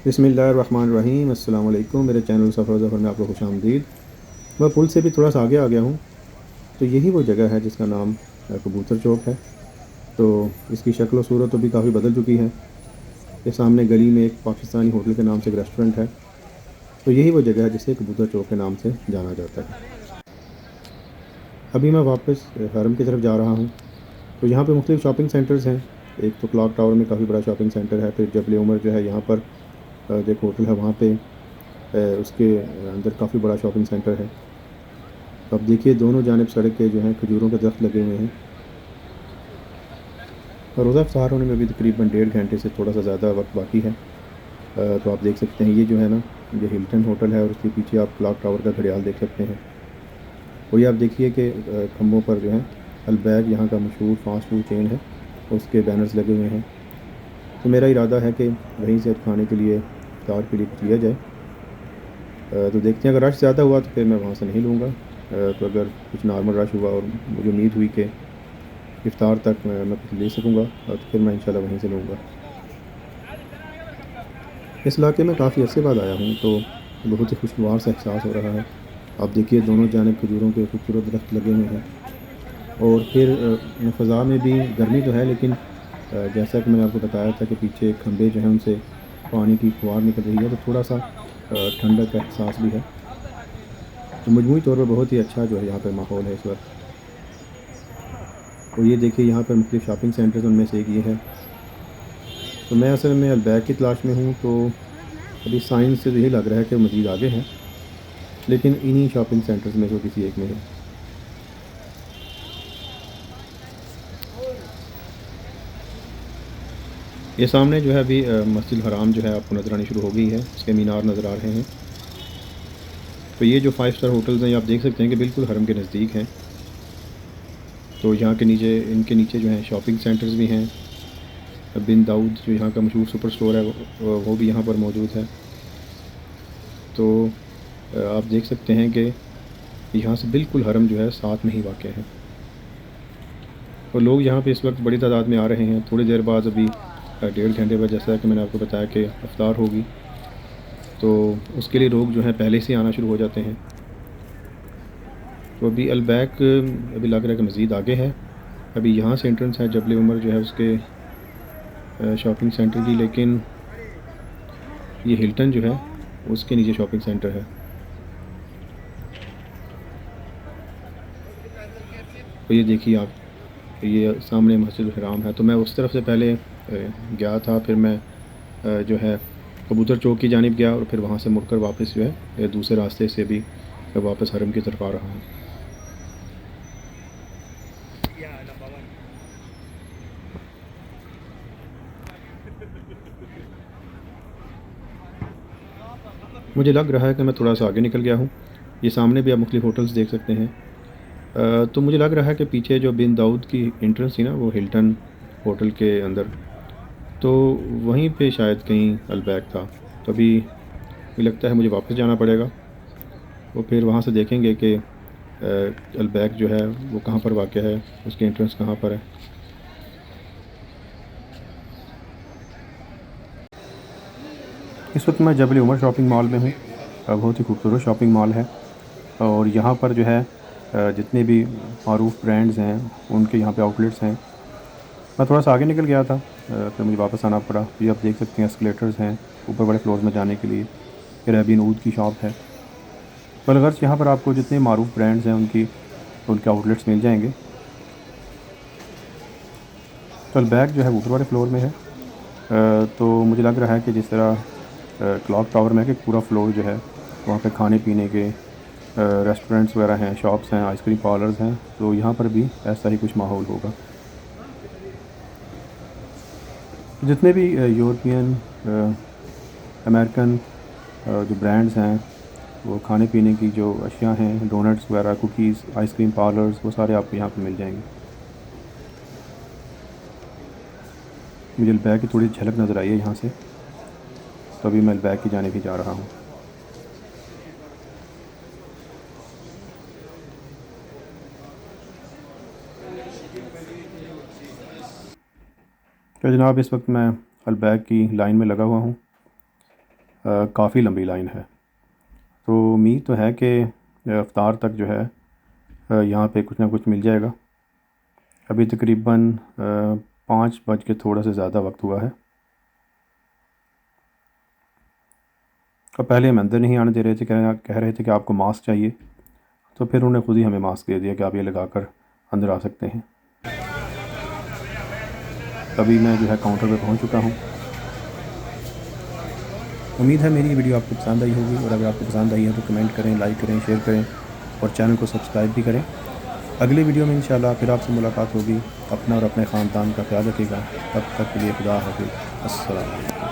बिस्मिल्लाहिर्रहमानिर्रहीम। अस्सलाम वालेकुम। मेरे चैनल सफ़र ज़फ़र में आपको खुशामदीद। मैं पुल से भी थोड़ा सा आगे आ गया हूँ। तो यही वो जगह है जिसका नाम कबूतर चौक है। तो इसकी शक्ल और सूरत तो भी काफ़ी बदल चुकी है। ये सामने गली में एक पाकिस्तानी होटल के नाम से एक रेस्टोरेंट है। तो यही वो जगह है जिसे कबूतर चौक के नाम से जाना जाता है। अभी मैं वापस हरम की तरफ जा रहा हूँ। तो यहाँ पे मुख्तलिफ़ शॉपिंग सेंटर्स हैं। एक तो क्लॉक टावर में काफ़ी बड़ा शॉपिंग सेंटर है। फिर जबल उमर जो है यहाँ पर जो एक होटल है वहाँ पे उसके अंदर काफ़ी बड़ा शॉपिंग सेंटर है। तो अब देखिए दोनों जानिब सड़क के जो हैं खजूरों के दरख्त लगे हुए हैं। और रोज़ा इफ्तार होने में भी तकरीबन 1.5 घंटे से थोड़ा सा ज़्यादा वक्त बाकी है। तो आप देख सकते हैं ये जो है ना, ये हिल्टन होटल है और उसके पीछे आप क्लॉक टावर का घड़ियाल देख सकते हैं। और ये आप देखिए कि खंभों पर जो है अलबैग यहाँ का मशहूर फास्ट फूड चेन है, उसके बैनर्स लगे हुए हैं। तो मेरा इरादा है कि वहीं से अब खाने के लिए इफ्तार के लिए कुछ लिया जाए। तो देखते हैं, अगर रश ज़्यादा हुआ तो फिर मैं वहाँ से नहीं लूँगा। तो अगर कुछ नॉर्मल रश हुआ और मुझे उम्मीद हुई कि इफ्तार तक मैं कुछ ले सकूँगा और तो फिर मैं इंशाल्लाह वहीं से लूँगा। इस इलाके में काफ़ी अरसे बाद आया हूँ, तो बहुत ही खुशगवार सा एहसास हो रहा है। आप देखिए दोनों जानिब खजूरों के खूबसूरत दरख्त लगे हुए हैं। और फिर फ़ज़ा में भी गर्मी तो है, लेकिन जैसा कि मैंने आपको बताया था कि पीछे खंभे जो हैं उनसे पानी की फुहार निकल रही है, तो थोड़ा सा ठंडक का एहसास भी है। तो मजमूई तौर पर बहुत ही अच्छा जो है यहाँ पर माहौल है इस वक्त। और ये देखिए यहाँ पर मुख्तलिफ़ शॉपिंग सेंटर्स, उनमें से एक ये है। तो मैं असल में अलबैग की तलाश में हूँ। तो अभी साइंस से तो यही लग रहा है कि मज़ीद आगे हैं, लेकिन इन्हीं शॉपिंग सेंटर्स में से किसी एक में है। ये सामने जो है अभी मस्जिद हराम जो है आपको नज़र आनी शुरू हो गई है, इसके मीनार नज़र आ रहे हैं। तो ये जो 5 स्टार होटल्स हैं, ये आप देख सकते हैं कि बिल्कुल हरम के नज़दीक हैं। तो यहाँ के नीचे, इनके नीचे जो हैं शॉपिंग सेंटर्स भी हैं। बिन दाऊद जो यहाँ का मशहूर सुपर स्टोर है वो भी यहाँ पर मौजूद है। तो आप देख सकते हैं कि यहाँ से बिल्कुल हरम जो है साथ में ही वाक़ है। और लोग यहाँ पे इस वक्त बड़ी तादाद में आ रहे हैं। थोड़ी देर बाद अभी 1.5 घंटे बाद, जैसा कि मैंने आपको बताया कि इफ्तार होगी, तो उसके लिए लोग जो हैं पहले से आना शुरू हो जाते हैं। तो अभी अलबैक अभी लग रहा है कि मज़ीद आगे है। अभी यहाँ से एंट्रेंस है जबल उमर जो है उसके शॉपिंग सेंटर की, लेकिन ये हिल्टन जो है उसके नीचे शॉपिंग सेंटर है। तो ये देखिए आप, ये सामने मस्जिद हराम है। तो मैं उस तरफ से पहले गया था, फिर मैं जो है कबूतर चौक की जानिब गया और फिर वहाँ से मुड़कर वापस जो है दूसरे रास्ते से भी वापस हरम की तरफ आ रहा हूँ। मुझे लग रहा है कि मैं थोड़ा सा आगे निकल गया हूँ। ये सामने भी आप मुख्तलिफ होटल्स देख सकते हैं। तो मुझे लग रहा है कि पीछे जो बिन दाऊद की एंट्रेंस थी ना, वो हिल्टन होटल के अंदर, तो वहीं पे शायद कहीं अलबैक था। तो अभी मुझे लगता है मुझे वापस जाना पड़ेगा। और फिर वहाँ से देखेंगे कि अलबैक जो है वो कहाँ पर वाक़ है, उसकी एंट्रेंस कहाँ पर है। इस वक्त मैं जबल उमर शॉपिंग मॉल में हूँ। बहुत ही खूबसूरत शॉपिंग मॉल है। और यहाँ पर जो है जितने भी मारूफ़ ब्रांड्स हैं उनके यहाँ पे आउटलेट्स हैं। मैं थोड़ा सा आगे निकल गया था, फिर मुझे वापस आना पड़ा। ये आप देख सकते हैं एस्केलेटर्स हैं ऊपर बड़े फ्लोर्स में जाने के लिए। ये रबीन ऊद की शॉप है। बलगर्स यहाँ पर आपको जितने मारूफ़ ब्रांड्स हैं उनके आउटलेट्स मिल जाएंगे। तो अलबैक जो है ऊपर वाले फ्लोर में है। तो मुझे लग रहा है कि जिस तरह क्लॉक टावर में कि पूरा फ्लोर जो है वहाँ पे खाने पीने के रेस्टोरेंट्स वगैरह हैं, शॉप्स हैं, आइसक्रीम पार्लर्स हैं, तो यहाँ पर भी ऐसा ही कुछ माहौल होगा। जितने भी यूरोपियन, अमेरिकन जो ब्रांड्स हैं, वो खाने पीने की जो अशिया हैं, डोनट्स वगैरह, कुकीज़, आइसक्रीम पार्लर्स, वो सारे आपको यहाँ पे मिल जाएंगे। मुझे अलबैक की थोड़ी झलक नज़र आई है यहाँ से, तो अभी मैं अलबैक की जानिब ही जा रहा हूँ। तो जनाब इस वक्त मैं अलबैक की लाइन में लगा हुआ हूँ। काफ़ी लंबी लाइन है। तो उम्मीद तो है कि इफ्तार तक जो है यहाँ पे कुछ ना कुछ मिल जाएगा। अभी तकरीबन 5 बज के थोड़ा सा ज़्यादा वक्त हुआ है। और पहले हम अंदर नहीं आने दे रहे थे, कह रहे थे कि आपको मास्क चाहिए, तो फिर उन्होंने खुद ही हमें मास्क दे दिया कि आप ये लगा कर अंदर आ सकते हैं। अभी मैं जो है काउंटर पे पहुंच चुका हूं। उम्मीद है मेरी वीडियो आपको पसंद आई होगी, और अगर आपको पसंद आई है तो कमेंट करें, लाइक करें, शेयर करें और चैनल को सब्सक्राइब भी करें। अगली वीडियो में इंशाल्लाह फिर आपसे मुलाकात होगी। अपना और अपने ख़ानदान का ख्याल रखिएगा। तब तक के लिए खुदा हाफ़िज़। अस्सलाम वालेकुम।